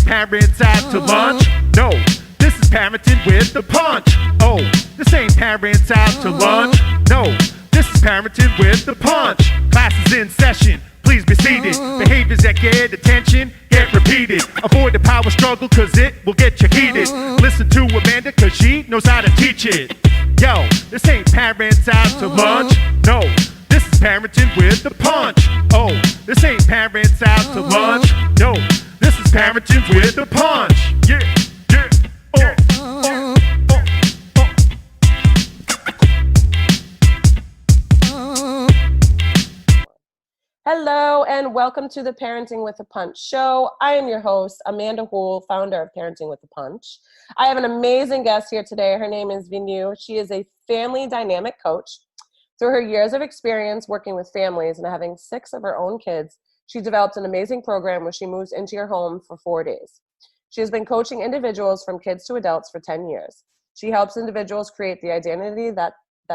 parents out to lunch. No, this is parenting with the punch. Oh, this ain't parents out to lunch. No, this is parenting with the punch. Class is in session. Please be seated. Behaviors that get attention get repeated. Avoid the power struggle cause it will get you heated. Listen to Amanda cause she knows how to teach it. Yo, this ain't parents out to lunch. No, this is parenting with the punch. Oh, this ain't parents out to lunch. No, this is parenting with the punch. Yeah, yeah, Hello and welcome to the Parenting with a Punch show. I am your host, Amanda Houle, founder of Parenting with a Punch. I have an amazing guest here today. Her name is Veenu. She is a family dynamic coach. Through her years of experience working with families and having 6 of her own kids, she developed an amazing program where she moves into your home for 4 days. She has been coaching individuals from kids to adults for 10 years. She helps individuals create the identity that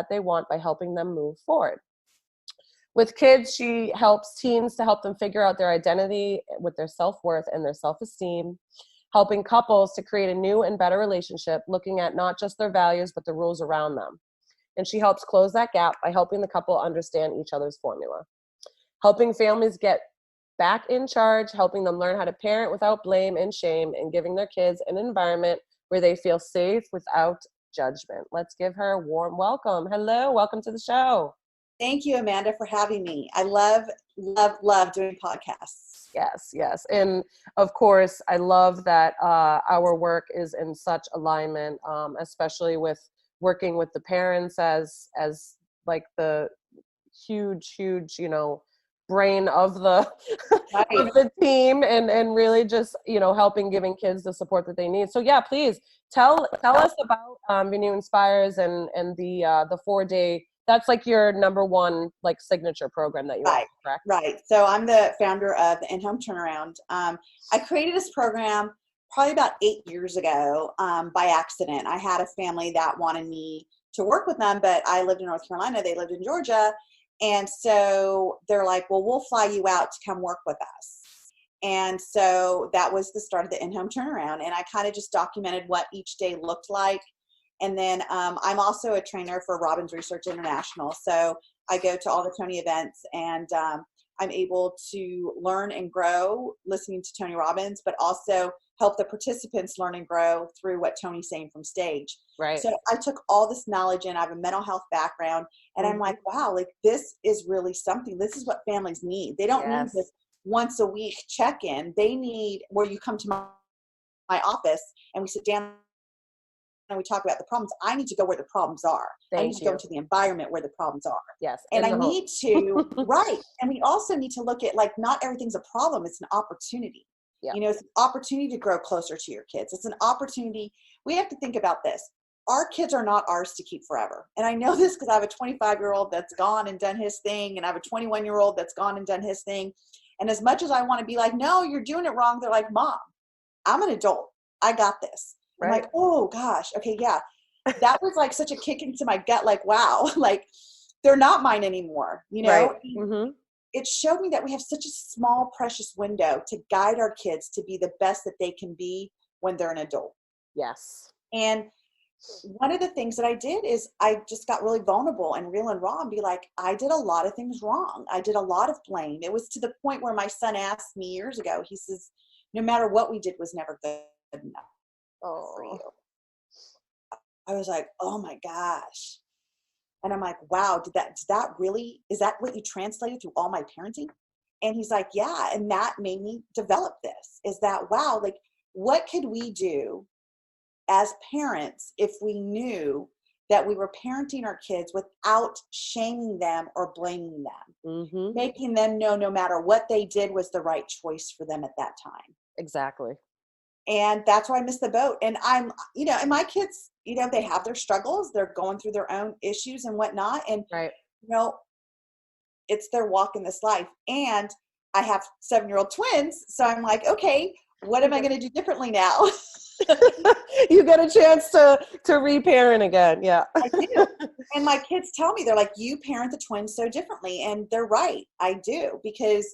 they want by helping them move forward. With kids, she helps teens to help them figure out their identity with their self-worth and their self-esteem, helping couples to create a new and better relationship, looking at not just their values, but the rules around them. And she helps close that gap by helping the couple understand each other's formula, helping families get back in charge, helping them learn how to parent without blame and shame, and giving their kids an environment where they feel safe without judgment. Let's give her a warm welcome. Hello, welcome to the show. Thank you, Amanda, for having me. I love doing podcasts. Yes. And of course, I love that our work is in such alignment, especially with working with the parents as like the huge, brain of the Right. of the team, and really just, helping giving kids the support that they need. So yeah, please tell us about Veenu Inspires and the 4-day. That's like your number one signature program that you offer, correct? Right. So I'm the founder of the In-Home Turnaround. I created this program probably about 8 years ago by accident. I had a family that wanted me to work with them, but I lived in North Carolina. They lived in Georgia. And so they're like, well, we'll fly you out to come work with us. And so that was the start of the In-Home Turnaround. And I kind of just documented what each day looked like. And then I'm also a trainer for Robbins Research International. So I go to all the Tony events, and I'm able to learn and grow listening to Tony Robbins, but also help the participants learn and grow through what Tony's saying from stage. Right. So I took all this knowledge in. I have a mental health background, and I'm like, wow, this is really something. This is what families need. They don't need this once a week check-in. They need where you come to my office and we sit down and we talk about the problems. I need to go where the problems are. I need to go into the environment where the problems are. Yes. And I need to, right. And we also need to look at not everything's a problem. It's an opportunity. Yeah. It's an opportunity to grow closer to your kids. It's an opportunity. We have to think about this. Our kids are not ours to keep forever. And I know this because I have a 25-year-old that's gone and done his thing. And I have a 21-year-old that's gone and done his thing. And as much as I want to be like, no, you're doing it wrong. They're like, Mom, I'm an adult. I got this. I'm like, oh gosh, okay, yeah. That was such a kick into my gut, wow, they're not mine anymore, Right. Mm-hmm. It showed me that we have such a small, precious window to guide our kids to be the best that they can be when they're an adult. Yes. And one of the things that I did is I just got really vulnerable and real and raw and be like, I did a lot of things wrong. I did a lot of blame. It was to the point where my son asked me years ago, he says, no matter what we did was never good enough. For you. I was like, oh my gosh. And I'm like, wow, is that what you translated through all my parenting? And he's like, yeah. And that made me develop this, is that, wow, what could we do as parents if we knew that we were parenting our kids without shaming them or blaming them, making them know no matter what they did was the right choice for them at that time. Exactly. And that's why I missed the boat. And I'm, and my kids, they have their struggles. They're going through their own issues and whatnot. And, it's their walk in this life. And I have 7-year-old twins. So I'm like, okay, what am I going to do differently now? You get a chance to reparent again. Yeah. I do. And my kids tell me, they're like, you parent the twins so differently. And they're right. I do, because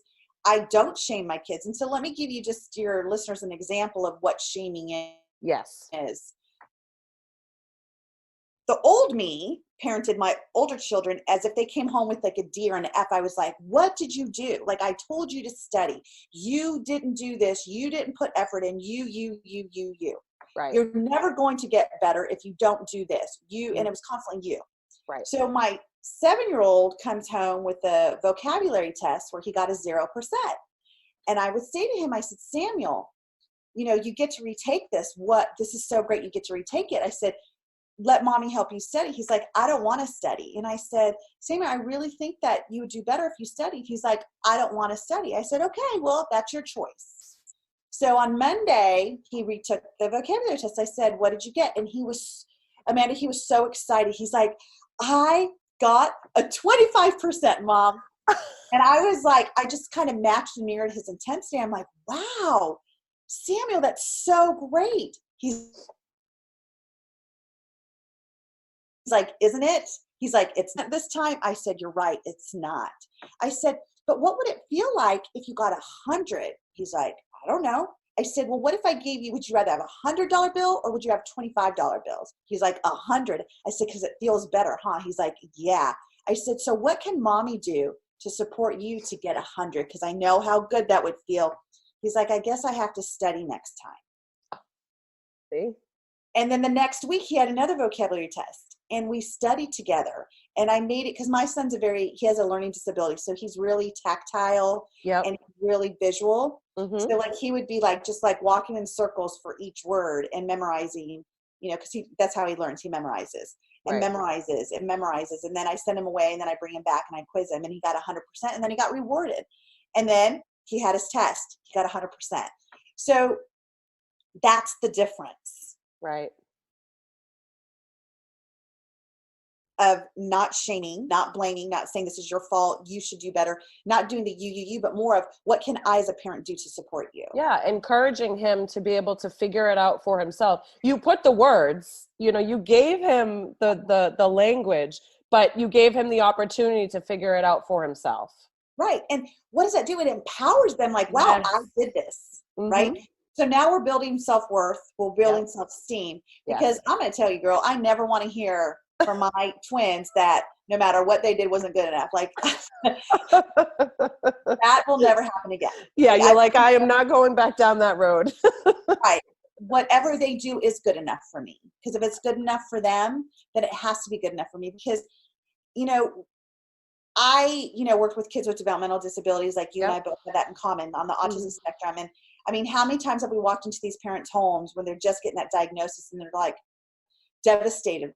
I don't shame my kids. And so let me give you just your listeners an example of what shaming Yes. is. The old me parented my older children as if they came home with like a D or an F. I was like, what did you do? Like, I told you to study. You didn't do this. You didn't put effort in. You. Right. You're never going to get better if you don't do this. And it was constantly you. Right. So my 7-year-old comes home with a vocabulary test where he got a 0%. And I would say to him, I said, Samuel, you get to retake this. This is so great. You get to retake it. I said, let mommy help you study. He's like, I don't want to study. And I said, Samuel, I really think that you would do better if you studied. He's like, I don't want to study. I said, okay, well, that's your choice. So on Monday, he retook the vocabulary test. I said, what did you get? And Amanda, he was so excited. He's like, I got a 25%, Mom. And I was like, I just kind of matched and mirrored his intensity. I'm like, wow, Samuel, that's so great. He's like, isn't it? He's like, it's not this time. I said, you're right. It's not. I said, but what would it feel like if you got 100? He's like, I don't know. I said, well, what if I gave you, would you rather have $100 bill or would you have $25 bills? He's like, 100. I said, because it feels better, huh? He's like, yeah. I said, so what can mommy do to support you to get 100? Because I know how good that would feel. He's like, I guess I have to study next time. See? And then the next week he had another vocabulary test and we studied together. And I made it because my son's he has a learning disability. So he's really tactile and really visual. Mm-hmm. So like he would be like, just like walking in circles for each word and memorizing, because that's how he learns. He memorizes and memorizes and memorizes. And then I send him away and then I bring him back and I quiz him and he got 100% and then he got rewarded. And then he had his test. He got 100%. So that's the difference. Right. Of not shaming, not blaming, not saying this is your fault, you should do better, not doing the you, but more of what can I as a parent do to support you? Yeah, encouraging him to be able to figure it out for himself. You put the words, you gave him the language, but you gave him the opportunity to figure it out for himself. Right. And what does that do? It empowers them like, wow, I did this, right? So now we're building self-worth, we're building self-esteem, because I'm going to tell you, girl, I never want to hear from my twins that no matter what they did wasn't good enough. Like that will never happen again. Yeah, you're like, I am not going back down that road. Right. Whatever they do is good enough for me. Because if it's good enough for them, then it has to be good enough for me. Because, I, worked with kids with developmental disabilities, like you and I both have that in common on the autism spectrum. And I mean, how many times have we walked into these parents' homes when they're just getting that diagnosis and they're like devastated,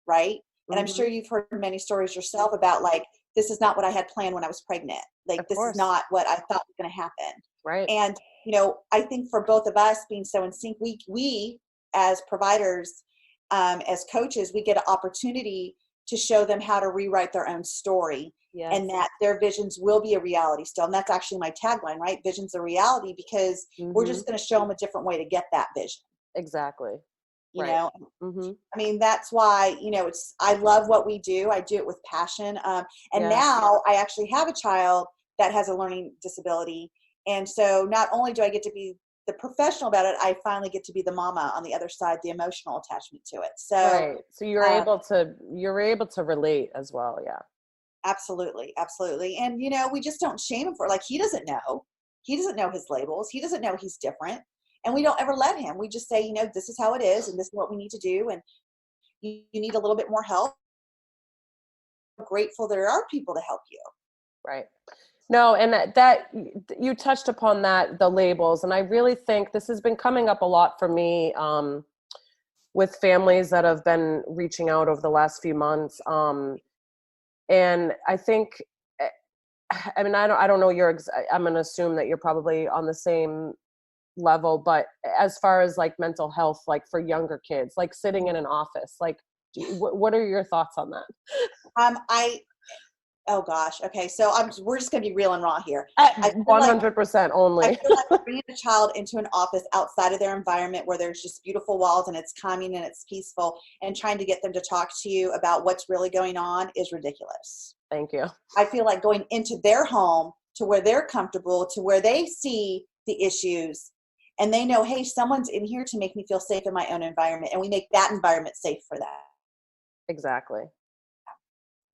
right? And I'm sure you've heard many stories yourself about like, this is not what I had planned when I was pregnant. Like, this is not what I thought was going to happen. Right. And, I think for both of us being so in sync, we as providers, as coaches, we get an opportunity to show them how to rewrite their own story and that their visions will be a reality still. And that's actually my tagline, right? Vision's a reality, because we're just going to show them a different way to get that vision. Exactly. You know, I mean, that's why, I love what we do. I do it with passion. And now I actually have a child that has a learning disability. And so not only do I get to be the professional about it, I finally get to be the mama on the other side, the emotional attachment to it. So, so you're able to relate as well. Yeah. Absolutely. Absolutely. And, we just don't shame him for it. Like, he doesn't know his labels. He doesn't know he's different. And we don't ever let him. We just say, this is how it is and this is what we need to do. And you need a little bit more help. I'm grateful there are people to help you. Right. No, and that you touched upon that, the labels. And I really think this has been coming up a lot for me with families that have been reaching out over the last few months. And I think, I mean, I don't know I'm going to assume that you're probably on the same level, but as far as like mental health, like for younger kids, like sitting in an office, like what are your thoughts on that? Oh gosh. Okay. So we're just going to be real and raw here. 100% only. I feel like bringing a child into an office outside of their environment where there's just beautiful walls and it's calming and it's peaceful, and trying to get them to talk to you about what's really going on is ridiculous. Thank you. I feel like going into their home to where they're comfortable, to where they see the issues and they know, hey, someone's in here to make me feel safe in my own environment. And we make that environment safe for them. Exactly.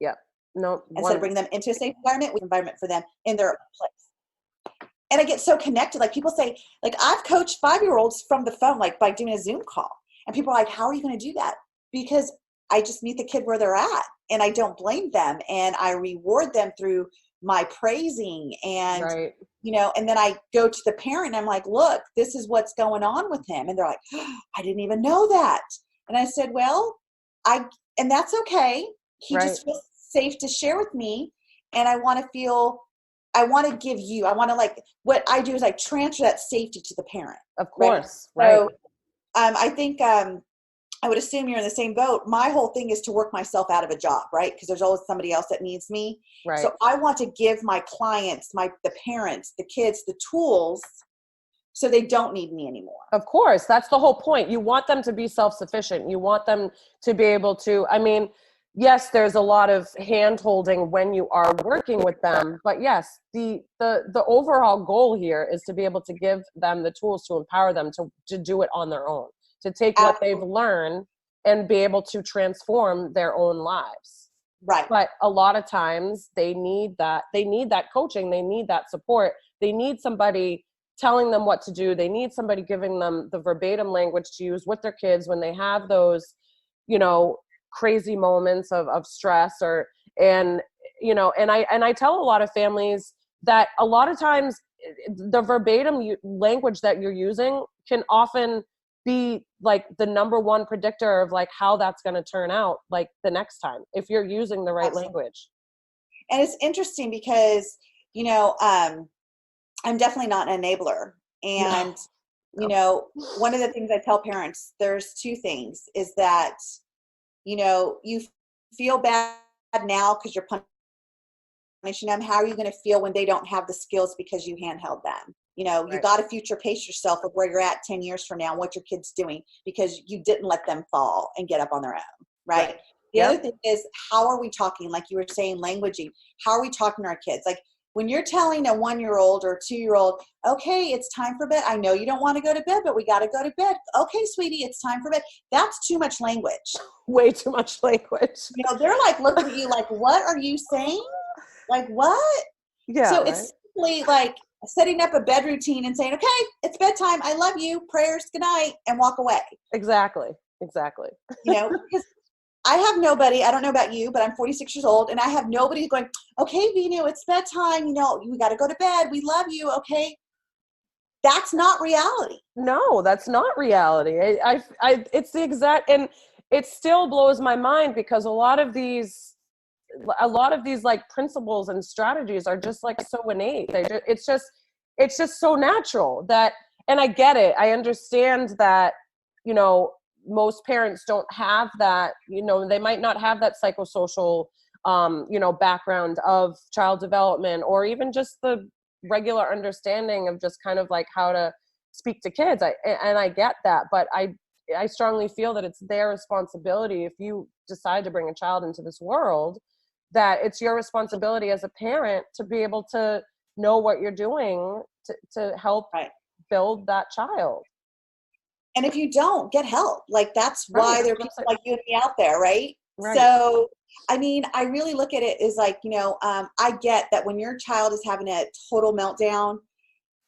Yep. No. Instead of bringing them into a safe environment, we environment for them in their place. And I get so connected. Like people say, like I've coached 5-year-olds from the phone, like by doing a Zoom call. And people are like, how are you going to do that? Because I just meet the kid where they're at and I don't blame them. And I reward them through my praising and, right. you know, and then I go to the parent and I'm like, look, this is what's going on with him. And they're like, oh, I didn't even know that. And I said, well, and that's okay. He just feels safe to share with me. And I want to give you, I want to like, what I do is I transfer that safety to the parent. Of course. Right. So, right. I think, I would assume you're in the same boat. My whole thing is to work myself out of a job, right? Because there's always somebody else that needs me. Right. So I want to give my clients, the parents, the kids, the tools so they don't need me anymore. Of course. That's the whole point. You want them to be self-sufficient. You want them to be able to, I mean, yes, there's a lot of hand-holding when you are working with them, but yes, the overall goal here is to be able to give them the tools to empower them to do it on their own, to take what they've learned and be able to transform their own lives. Right. But a lot of times they need that coaching, they need that support, they need somebody telling them what to do, they need somebody giving them the verbatim language to use with their kids when they have those, you know, crazy moments of stress and I tell a lot of families that a lot of times the verbatim language that you're using can often be like the number one predictor of like how that's going to turn out like the next time if you're using the right language. And it's interesting because, you know, I'm definitely not an enabler. And, you know, one of the things I tell parents, there's two things is that, you know, you feel bad now because you're punishing them. How are you going to feel when they don't have the skills because you handheld them? You know, you got to future pace yourself of where you're at 10 years from now, what your kid's doing because you didn't let them fall and get up on their own, right? The other thing is, how are we talking? Like you were saying, languaging. How are we talking to our kids? Like when you're telling a 1-year-old or a 2-year-old, okay, it's time for bed. I know you don't want to go to bed, but we got to go to bed. Okay, sweetie, it's time for bed. That's too much language. Way too much language. You know, they're like looking at you like, what are you saying? Like what? Yeah. So it's simply like setting up a bed routine and saying, okay, it's bedtime. I love you. Prayers, good night, and walk away. Exactly. You know, because I have nobody, I don't know about you, but I'm 46 years old and I have nobody going, okay, Veenu, it's bedtime. You know, we got to go to bed. We love you. Okay. That's not reality. No, that's not reality. It's the exact, and it still blows my mind because a lot of these like principles and strategies are just like so innate. It's just so natural that, and I get it. I understand that, you know, most parents don't have that, you know, they might not have that psychosocial, you know, background of child development or even just the regular understanding of just kind of like how to speak to kids. I get that, but I strongly feel that it's their responsibility if you decide to bring a child into this world, that it's your responsibility as a parent to be able to know what you're doing to help build that child. And if you don't, get help. Like that's why there are people like you and me out there, right? So, I mean, I really look at it as like, you know, I get that when your child is having a total meltdown,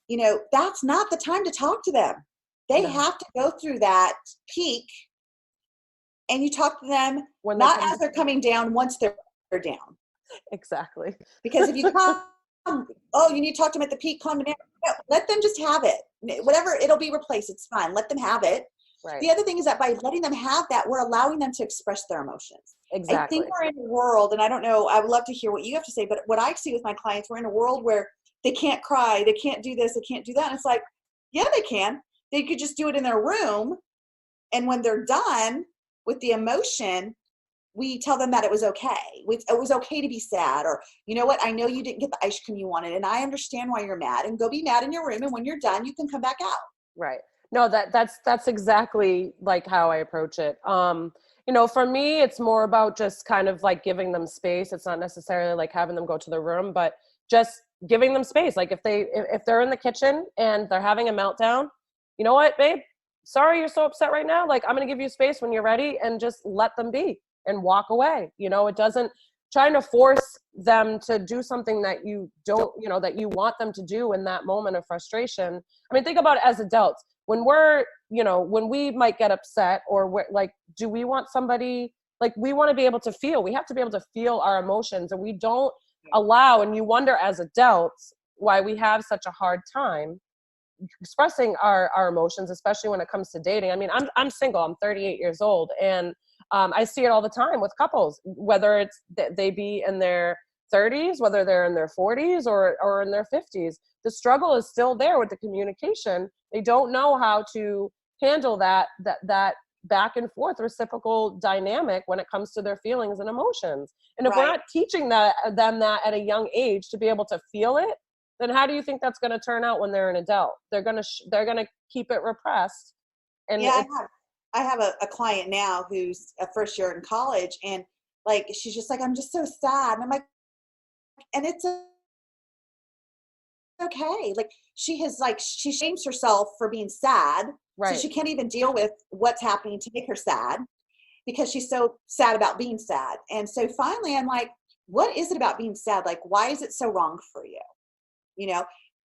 you know, that's not the time to talk to them. They have to go through that peak and you talk to them not as they're coming down, once they're down. Exactly. Because if you come, oh, you need to talk to them at the peak, calm down. No, let them just have it. Whatever, it'll be replaced. It's fine. Let them have it. Right. The other thing is that by letting them have that, we're allowing them to express their emotions. Exactly. I think we're in a world, and I don't know, I would love to hear what you have to say, but what I see with my clients, we're in a world where they can't cry, they can't do this, they can't do that. And it's like, yeah, they can. They could just do it in their room. And when they're done with the emotion, we tell them that it was okay. It was okay to be sad, or, you know what, I know you didn't get the ice cream you wanted, and I understand why you're mad, and go be mad in your room. And when you're done, you can come back out. Right. No, that's exactly like how I approach it. For me, it's more about just kind of like giving them space. It's not necessarily like having them go to the room, but just giving them space. Like if they're in the kitchen and they're having a meltdown, you know what, babe? Sorry you're so upset right now. Like, I'm going to give you space when you're ready, and just let them be and walk away. It doesn't, trying to force them to do something that you don't, that you want them to do in that moment of frustration. I mean, think about it as adults. When when we might get upset, or like, do we want somebody, like, we want to be able to feel, we have to be able to feel our emotions, and we don't allow, and you wonder as adults why we have such a hard time expressing our emotions, especially when it comes to dating. I mean, I'm single, I'm 38 years old, and I see it all the time with couples, whether it's they be in their 30s, whether they're in their 40s or in their 50s. The struggle is still there with the communication. They don't know how to handle that back and forth reciprocal dynamic when it comes to their feelings and emotions. And if we're not teaching them that at a young age to be able to feel it, then how do you think that's going to turn out when they're an adult? They're going to keep it repressed. And I have a client now who's a first year in college, and like, she's just like, I'm just so sad. And I'm like, and it's okay. Like, she shames herself for being sad. Right. So she can't even deal with what's happening to make her sad, because she's so sad about being sad. And so finally I'm like, what is it about being sad? Like, why is it so wrong for you?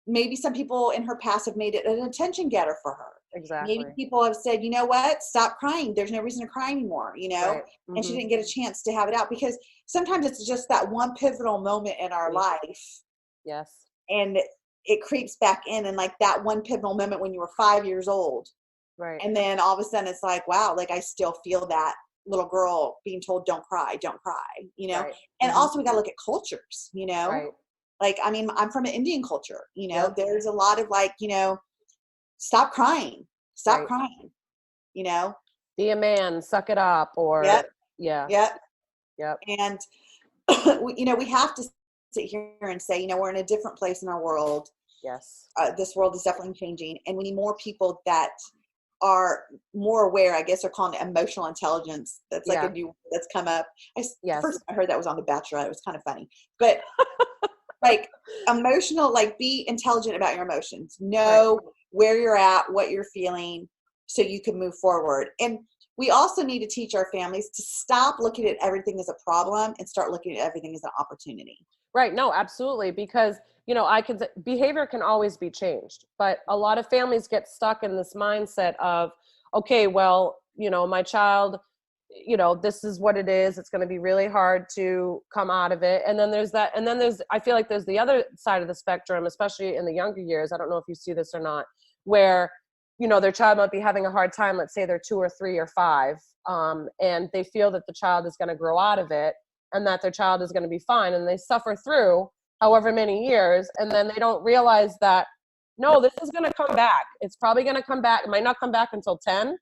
Maybe some people in her past have made it an attention getter for her. Exactly. Maybe people have said, you know what, stop crying. There's no reason to cry anymore, Right. Mm-hmm. And she didn't get a chance to have it out, because sometimes it's just that one pivotal moment in our life. Yes. And it creeps back in, and like that one pivotal moment when you were 5 years old. Right. And then all of a sudden it's like, wow, like I still feel that little girl being told, don't cry. Right. And also we got to look at cultures, Right. Like, I mean, I'm from an Indian culture, Yep. There's a lot of like, stop crying, Right. Be a man, suck it up, or Yep. yeah. Yep. And, we have to sit here and say, we're in a different place in our world. Yes. This world is definitely changing, and we need more people that are more aware. I guess they're calling it emotional intelligence. That's like a new word that's come up. The first time I heard that was on The Bachelor. It was kind of funny, but like emotional, like, be intelligent about your emotions. Know where you're at, what you're feeling, so you can move forward. And we also need to teach our families to stop looking at everything as a problem and start looking at everything as an opportunity. Right. No, absolutely. Because, behavior can always be changed, but a lot of families get stuck in this mindset of, okay, well, my child, this is what it is. It's going to be really hard to come out of it. And then there's that. And then I feel like there's the other side of the spectrum, especially in the younger years. I don't know if you see this or not, where, their child might be having a hard time. Let's say they're 2 or 3 or 5. And they feel that the child is going to grow out of it, and that their child is going to be fine. And they suffer through however many years. And then they don't realize that, no, this is going to come back. It's probably going to come back. It might not come back until 10,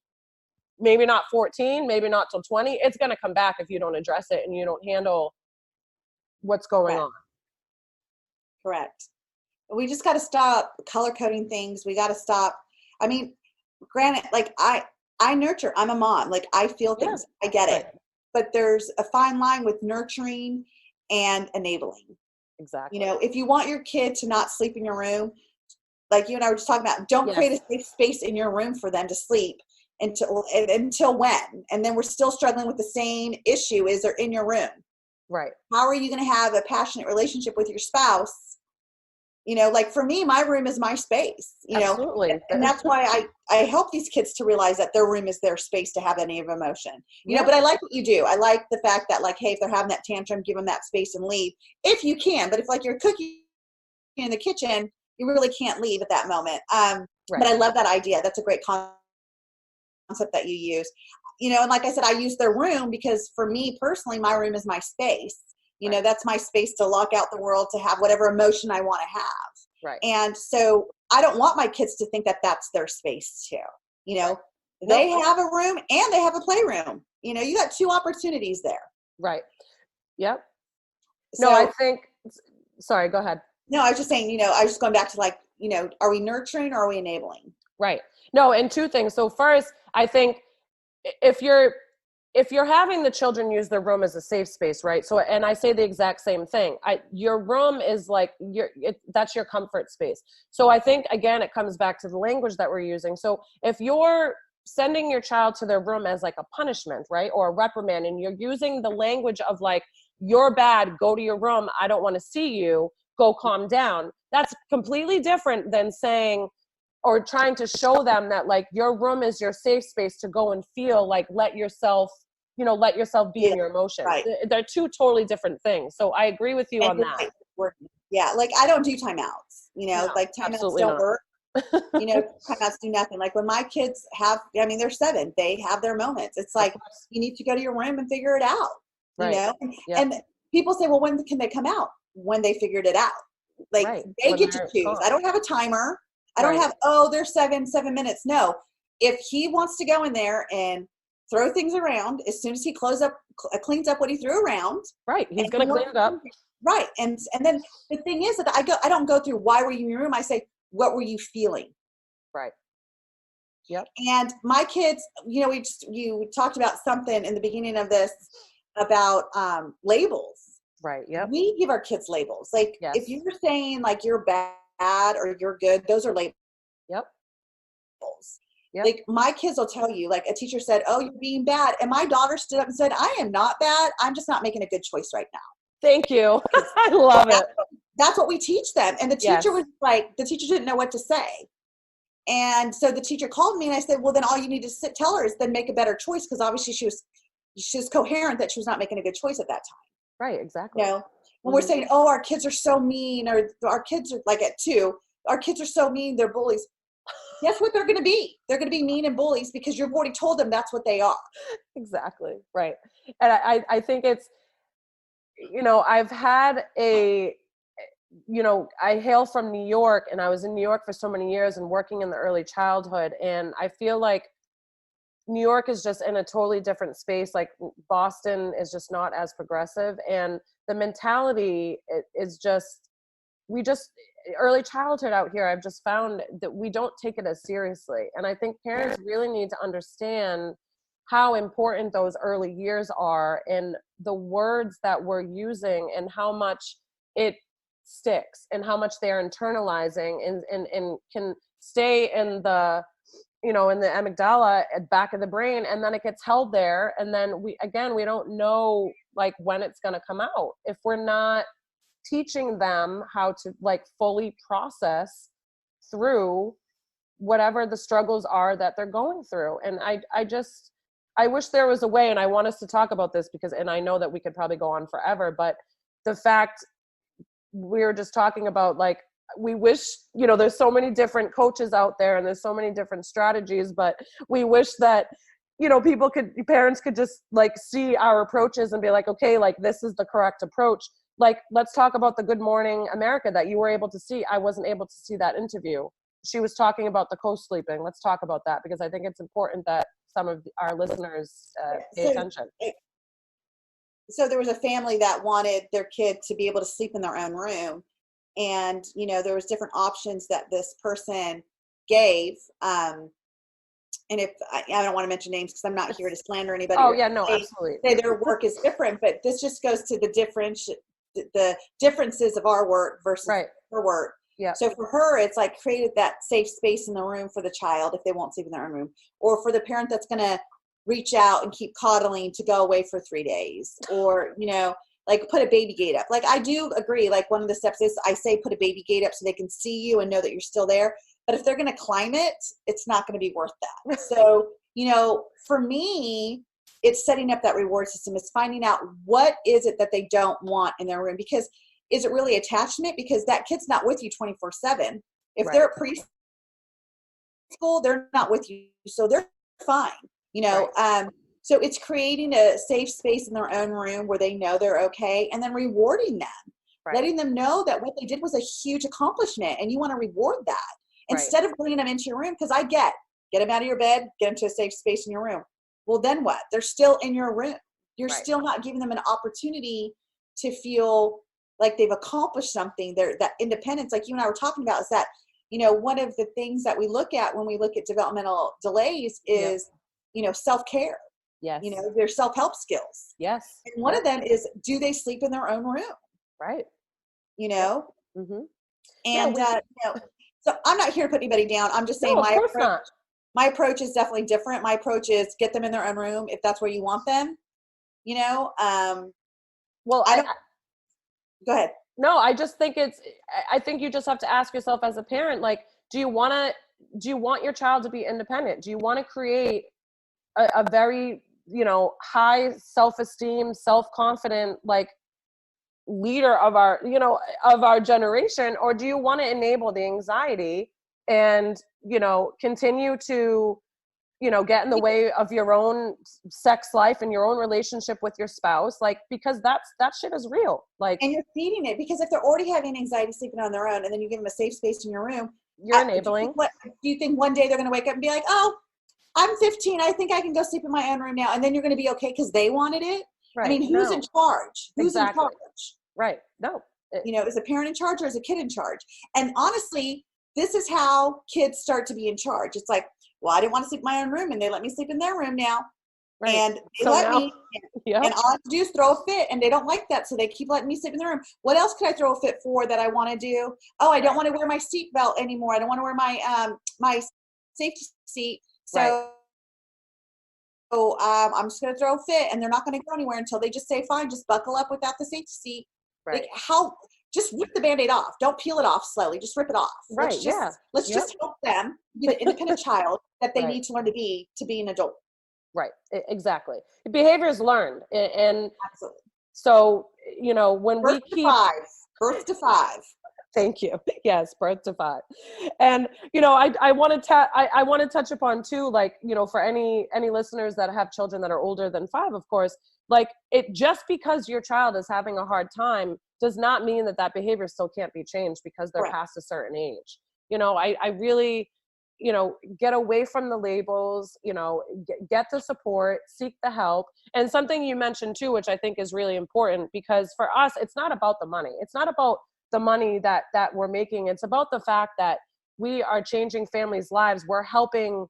maybe not 14, maybe not till 20. It's going to come back if you don't address it and you don't handle what's going on. Correct. We just got to stop color coding things. We got to stop. I mean, granted, like I nurture, I'm a mom, like I feel things, I get it. But there's a fine line with nurturing and enabling. Exactly. If you want your kid to not sleep in your room, like you and I were just talking about, don't create a safe space in your room for them to sleep until when? And then we're still struggling with the same issue is they're in your room. Right. How are you going to have a passionate relationship with your spouse? Like for me, my room is my space, Absolutely. And that's why I help these kids to realize that their room is their space to have any of emotion, but I like what you do. I like the fact that, like, hey, if they're having that tantrum, give them that space and leave if you can. But if like you're cooking in the kitchen, you really can't leave at that moment. But I love that idea. That's a great concept that you use, and like I said, I use their room because for me personally, my room is my space. That's my space to lock out the world, to have whatever emotion I want to have. Right. And so I don't want my kids to think that that's their space too. They have a room and they have a playroom. You got 2 opportunities there. Right. Yep. So, no, I think, sorry, go ahead. No, I was just saying, I was just going back to like, are we nurturing or are we enabling? Right. No, and 2 things. So first, I think if if you're having the children use their room as a safe space, right? So, and I say the exact same thing. Your room is like that's your comfort space. So I think, again, it comes back to the language that we're using. So if you're sending your child to their room as like a punishment, right, or a reprimand, and you're using the language of like, you're bad, go to your room, I don't want to see you, go calm down. That's completely different than saying, or trying to show them that like your room is your safe space to go and feel, like let yourself be in your emotions. Right. They're two totally different things. So I agree with you on that. Right. Yeah, like I don't do timeouts, No, like timeouts absolutely don't not. work. Timeouts do nothing. Like when my kids have, they're 7, they have their moments. It's like, you need to go to your room and figure it out, Right. Yep. And people say, well, when can they come out? When they figured it out. Like they When get to they're choose. calm. I don't have a timer. I don't have, they're 7 minutes. No, if he wants to go in there and throw things around, as soon as he cleans up what he threw around. Right. He's going to clean it up. Right. And then the thing is that I don't go through why were you in your room? I say, what were you feeling? Right. Yep. And my kids, you talked about something in the beginning of this about labels. Right. Yep. We give our kids labels. Like if you're saying like you're bad or you're good, those are labels. Yep. Like my kids will tell you, like a teacher said, oh, you're being bad. And my daughter stood up and said, I am not bad. I'm just not making a good choice right now. Thank you. I love it. That's what we teach them. And the teacher was like, the teacher didn't know what to say. And so the teacher called me and I said, well, then all you need to tell her is then make a better choice. Because obviously she was coherent that she was not making a good choice at that time. Right. Exactly. When we're saying, oh, our kids are so mean, or our kids are like at 2, our kids are so mean, they're bullies. Guess what they're going to be? They're going to be mean and bullies because you've already told them that's what they are. Exactly. Right. And I think it's, I've had I hail from New York, and I was in New York for so many years and working in the early childhood. And I feel like New York is just in a totally different space. Like Boston is just not as progressive. And the mentality is just, early childhood out here, I've just found that we don't take it as seriously. And I think parents really need to understand how important those early years are, and the words that we're using, and how much it sticks, and how much they're internalizing and can stay in the, in the amygdala at back of the brain, and then it gets held there. And then we don't know like when it's going to come out if we're not teaching them how to like fully process through whatever the struggles are that they're going through. And I wish there was a way, and I want us to talk about this and I know that we could probably go on forever, but the fact we were just talking about, like, we wish, there's so many different coaches out there and there's so many different strategies, but we wish that, parents could just like see our approaches and be like, okay, like this is the correct approach. Like, let's talk about the Good Morning America that you were able to see. I wasn't able to see that interview. She was talking about the co-sleeping. Let's talk about that, because I think it's important that some of our listeners pay attention. So there was a family that wanted their kid to be able to sleep in their own room. And, there was different options that this person gave. And if I don't want to mention names because I'm not here to slander anybody. Oh yeah, no, absolutely. Say their work is different, but this just goes to the differences of our work versus her work. Yeah. So for her, it's like created that safe space in the room for the child if they won't sleep in their own room, or for the parent that's going to reach out and keep coddling to go away for 3 days, or, like put a baby gate up. Like I do agree. Like one of the steps is I say put a baby gate up so they can see you and know that you're still there. But if they're going to climb it, it's not going to be worth that. So, for me, it's setting up that reward system. It's finding out what is it that they don't want in their room, because is it really attachment? Because that kid's not with you 24/7. If they're at preschool, they're not with you. So they're fine, so it's creating a safe space in their own room where they know they're okay, and then rewarding them, letting them know that what they did was a huge accomplishment and you want to reward that instead of bringing them into your room. Because get them out of your bed, get them to a safe space in your room. Well, then what? They're still in your room. You're still not giving them an opportunity to feel like they've accomplished something. That independence, like you and I were talking about, is that, one of the things that we look at when we look at developmental delays is, self-care. Yes. You know, their self-help skills. Yes. And one of them is, do they sleep in their own room? Right. You know? Yep. Mm-hmm. Yeah. And, you know, so I'm not here to put anybody down. I'm just saying No, of course not. my approach is definitely different. My approach is get them in their own room if that's where you want them, you know? Well, I don't, go ahead. no, I just think I think you just have to ask yourself as a parent, like, do you want your child to be independent? Do you want to create a very, you know, high self-esteem, self-confident, like, leader of our, you know, of our generation? Or do you want to enable the anxiety and, you know, continue to, you know, get in the way of your own sex life and your own relationship with your spouse? Like, because that shit is real. Like, And you're feeding it, because if they're already having anxiety sleeping on their own and then you give them a safe space in your room, you're enabling. Do you think one day they're going to wake up and be like, oh, I'm 15, I think I can go sleep in my own room now, and then you're going to be okay because they wanted it? Right. I mean, who's in charge? Who's Exactly. in charge? Right. No. You know, is a parent in charge or is a kid in charge? And honestly, this is how kids start to be in charge. It's like, well, I didn't want to sleep in my own room, and they let me sleep in their room now. Right. And they So let now, me, yep. and all I have to do is throw a fit, and they don't like that, so they keep letting me sleep in the room. What else could I throw a fit for that I want to do? Oh, I don't want to wear my seatbelt anymore. I don't want to wear my my safety seat. So, Right. I'm just going to throw a fit, and they're not going to go anywhere until they just say, fine, just buckle up without the safety seat. Right. Like, how? Just rip the Band-Aid off. Don't peel it off slowly. Just rip it off. Right. Let's just help them be the independent child that they need to learn to be an adult. Right. Exactly. Behavior is learned. And Absolutely. so, you know, when Birth we keep birth to 5. Thank you. Yes, birth to 5. And, you know, I want to touch upon too, like, you know, for any listeners that have children that are older than 5, of course, like, it just because your child is having a hard time does not mean that behavior still can't be changed because they're past a certain age. You know, I really, you know, get away from the labels, you know, get the support, seek the help. And something you mentioned too, which I think is really important, because for us, it's not about the money. It's not about the money that we're making. It's about the fact that we are changing families' lives. We're helping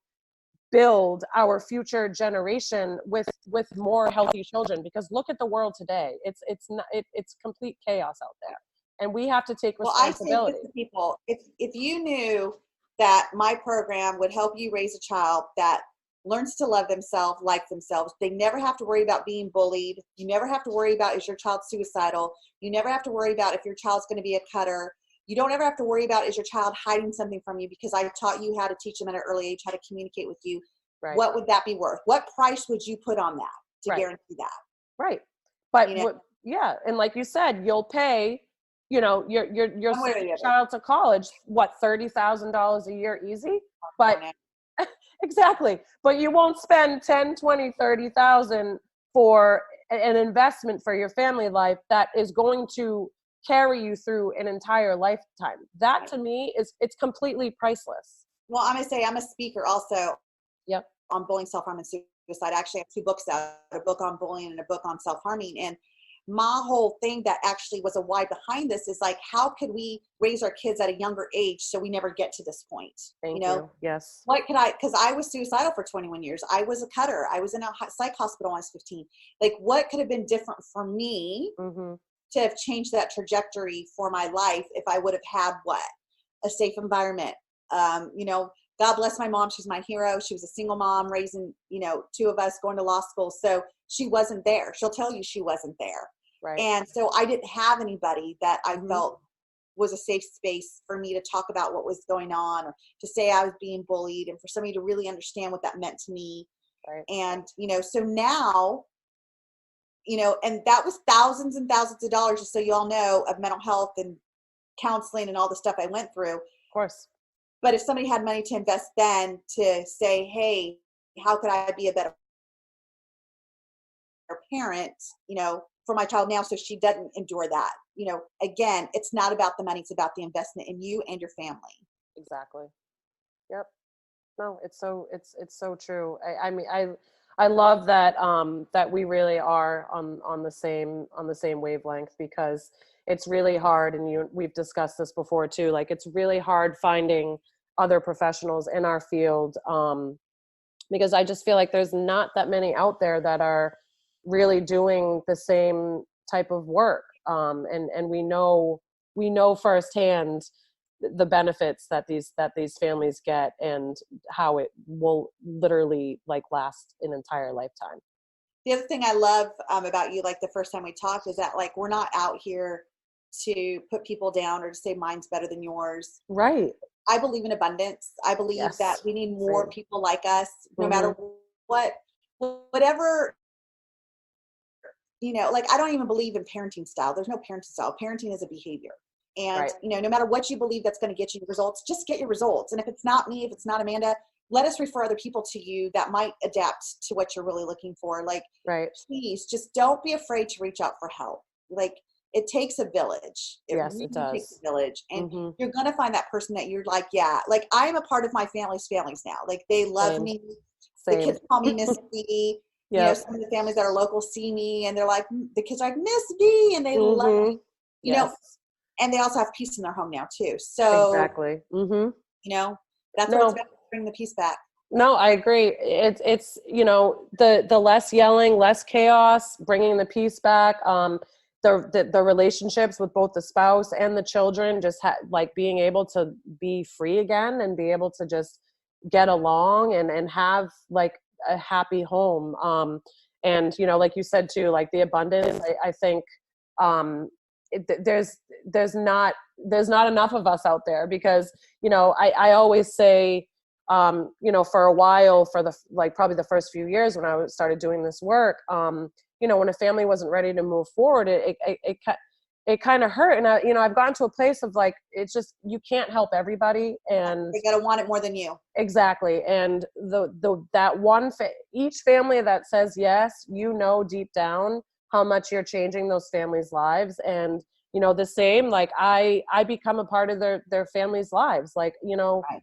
build our future generation with more healthy children, because look at the world today. It's complete chaos out there, and we have to take responsibility. Well, I say this to people: if you knew that my program would help you raise a child that learns to love themselves, like themselves, they never have to worry about being bullied. You never have to worry about, is your child suicidal? You never have to worry about if your child's going to be a cutter. You don't ever have to worry about, is your child hiding something from you? Because I taught you how to teach them at an early age how to communicate with you. Right. What would that be worth? What price would you put on that to guarantee that? Right. But you know? Yeah, and like you said, you'll pay, you know, your child to college, what, $30,000 a year easy? But exactly. But you won't spend 10, 20, 30,000 for an investment for your family life that is going to carry you through an entire lifetime. That to me it's completely priceless. Well, I'm gonna say I'm a speaker also. Yep. On bullying, self-harm, and suicide. I actually have 2 books out, a book on bullying and a book on self-harming. And my whole thing that actually was a why behind this is like, how could we raise our kids at a younger age so we never get to this point? Thank you. Yes. What could because I was suicidal for 21 years. I was a cutter. I was in a psych hospital when I was 15. Like, what could have been different for me to have changed that trajectory for my life if I would have had a safe environment? You know, God bless my mom. She's my hero. She was a single mom raising, you know, 2 of us going to law school. So she wasn't there. She'll tell you she wasn't there. Right. And so I didn't have anybody that I felt was a safe space for me to talk about what was going on, or to say I was being bullied, and for somebody to really understand what that meant to me. Right. And, you know, so now, you know, and that was thousands and thousands of dollars, just so you all know, of mental health and counseling and all the stuff I went through. Of course. But if somebody had money to invest then to say, hey, how could I be a better parent, you know, for my child now so she doesn't endure that? You know, again, it's not about the money. It's about the investment in you and your family. Exactly. Yep. No, it's so true. I mean, I love that that we really are on the same wavelength, because it's really hard, and we've discussed this before too. Like, it's really hard finding other professionals in our field because I just feel like there's not that many out there that are really doing the same type of work. And we know firsthand the benefits that these families get, and how it will literally like last an entire lifetime. The other thing I love about you, like the first time we talked, is that like we're not out here to put people down or to say mine's better than yours. Right. I believe in abundance. I believe that Yes. we need more Same. people like us, no matter what, whatever, like I don't even believe in parenting style. There's no parenting style. Parenting is a behavior. And, Right. no matter what you believe that's going to get you results, just get your results. And if it's not me, if it's not Amanda, let us refer other people to you that might adapt to what you're really looking for. Like, Right. please just don't be afraid to reach out for help. Like, it takes a village. Yes, Really it does. takes a village. And Mhm. you're going to find that person that you're like, yeah, like I'm a part of my families now. Like they love Same. me. The Same. kids call me Miss B. Yep. Some of the families that are local see me and they're like, the kids are like, Miss B, and they love me. Mhm. Yes. And they also have peace in their home now too. So, Exactly. Mhm. That's what it's No. about, bring the peace back. No, I agree. It's the less yelling, less chaos, bringing the peace back. The relationships with both the spouse and the children, just like being able to be free again and be able to just get along and have like a happy home. And like you said too, like the abundance. I think there's not enough of us out there, because I always say, for a while, for probably the first few years when I started doing this work, when a family wasn't ready to move forward, it kind of hurt. And I've gotten to a place of like, it's just, you can't help everybody. And They gotta want it more than you. exactly. And each family that says yes, deep down how much you're changing those families' lives. And the same, like I become a part of their families' lives. Like, Right.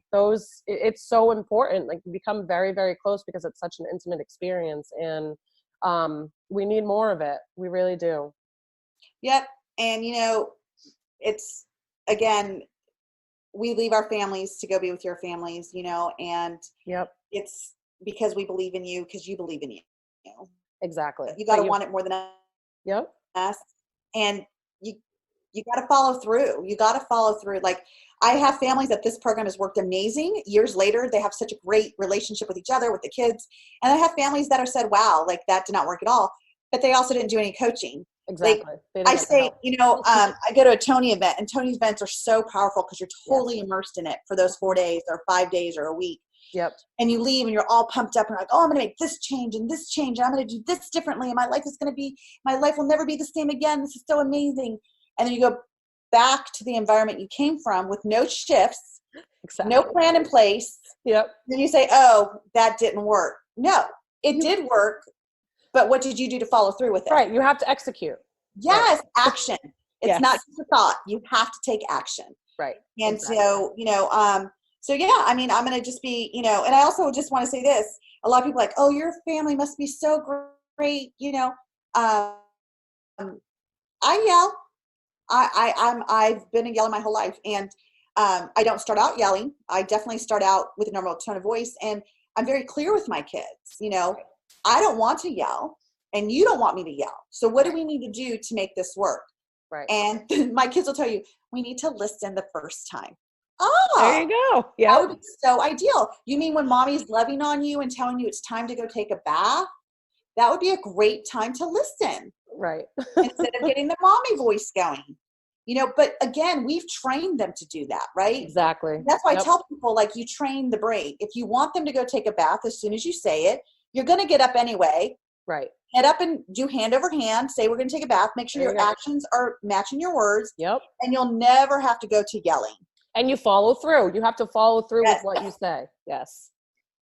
it's so important. Like, you become very, very close because it's such an intimate experience. And we need more of it. We really do. Yep. And it's, again, we leave our families to go be with your families, and Yep. it's because we believe in you, because you believe in you. Exactly. You got to want it more than Yep. us. And you got to follow through. You got to follow through. Like, I have families that this program has worked amazing. Years later, they have such a great relationship with each other, with the kids. And I have families that have said, wow, like that did not work at all. But they also didn't do any coaching. Exactly. Like, I say, I go to a Tony event, and Tony's events are so powerful because you're totally immersed in it for those 4 days or 5 days or a week. Yep. And you leave and you're all pumped up and like, oh, I'm going to make this change and this change. And I'm going to do this differently. And my life will never be the same again. This is so amazing. And then you go back to the environment you came from with no shifts, Exactly. no plan in place. Yep. Then you say, oh, that didn't work. No, it did work. But what did you do to follow through with it? Right. You have to execute. Yes. Right. Action. It's not just a thought. You have to take action. Right. And so, yeah, I mean, I'm going to just be, and I also just want to say this. A lot of people are like, oh, your family must be so great. I yell. I've been a yeller my whole life, and I don't start out yelling. I definitely start out with a normal tone of voice, and I'm very clear with my kids. I don't want to yell, and you don't want me to yell. So what do we need to do to make this work? Right. And my kids will tell you, we need to listen the first time. Oh, there you go. Yeah, that would be so ideal. You mean when mommy's loving on you and telling you it's time to go take a bath? That would be a great time to listen. Right. Instead of getting the mommy voice going. But again, we've trained them to do that, right? Exactly. That's why I tell people, like, you train the brain. If you want them to go take a bath as soon as you say it, you're going to get up anyway. Right. Get up and do hand over hand. Say, we're going to take a bath. Make sure your actions are matching your words. Yep. And you'll never have to go to yelling. And you follow through. You have to follow through with what you say. Yes.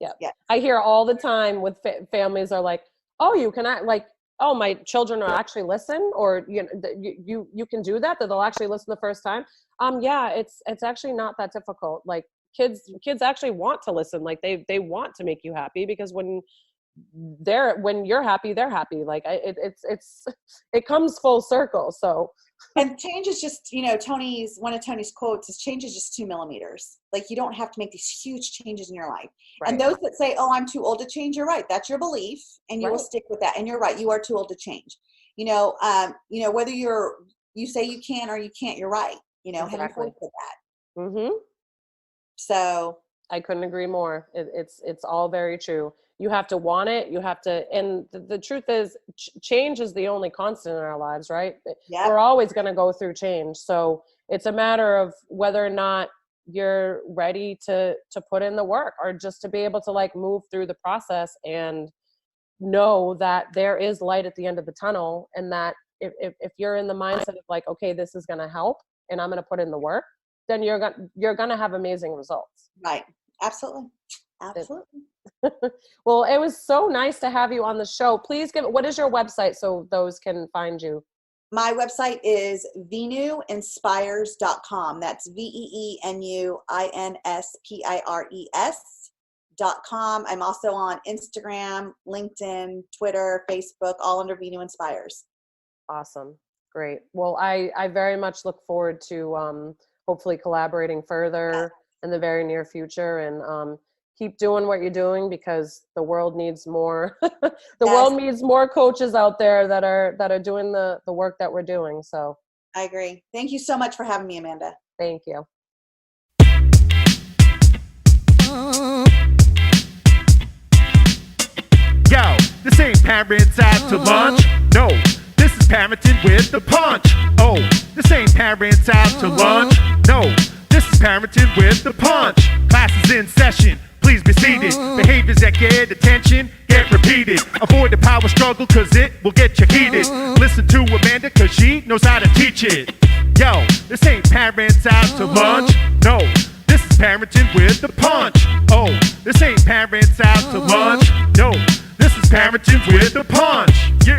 Yep. Yes. I hear all the time with families are like, oh, you can act like, oh, my children will actually listen, or you can do that they'll actually listen the first time. Yeah, it's actually not that difficult. Like, kids actually want to listen. Like, they want to make you happy, because when you're happy, they're happy. Like, it comes full circle. So And change is just, one of Tony's quotes is change is just 2 millimeters. Like you don't have to make these huge changes in your life. Right. And those that say, oh, I'm too old to change, you're right. That's your belief. And you will stick with that. And you're right. You are too old to change. Whether you say you can or you can't, you're right. Heaven forth with that. Mm-hmm. So I couldn't agree more. It's all very true. You have to want it. You have to, and the truth is change is the only constant in our lives, right? Yep. We're always going to go through change. So it's a matter of whether or not you're ready to put in the work, or just to be able to like move through the process and know that there is light at the end of the tunnel. And that if you're in the mindset of like, okay, this is going to help and I'm going to put in the work, then you're going to have amazing results. Right. Absolutely. Well, it was so nice to have you on the show. Please what is your website so those can find you? My website is veenuinspires.com. That's VEENUINSPIRES.com. I'm also on Instagram, LinkedIn, Twitter, Facebook, all under Veenu Inspires. Awesome. Great. Well, I very much look forward to hopefully collaborating further in the very near future, and keep doing what you're doing, because the world needs more. World needs more coaches out there that are doing the work that we're doing. So I agree. Thank you so much for having me, Amanda. Thank you. Yo, this ain't parents out to lunch. No, this is parenting with the punch. Oh, this ain't parents out to lunch. No, this is parenting with the punch. Class is in session. Please be seated. Behaviors that get attention get repeated. Avoid the power struggle, cause it will get you heated. Listen to Amanda, cause she knows how to teach it. Yo, this ain't parents out to lunch. No, this is parenting with the punch. Oh, this ain't parents out to lunch. No, this is parenting with the punch. Yeah.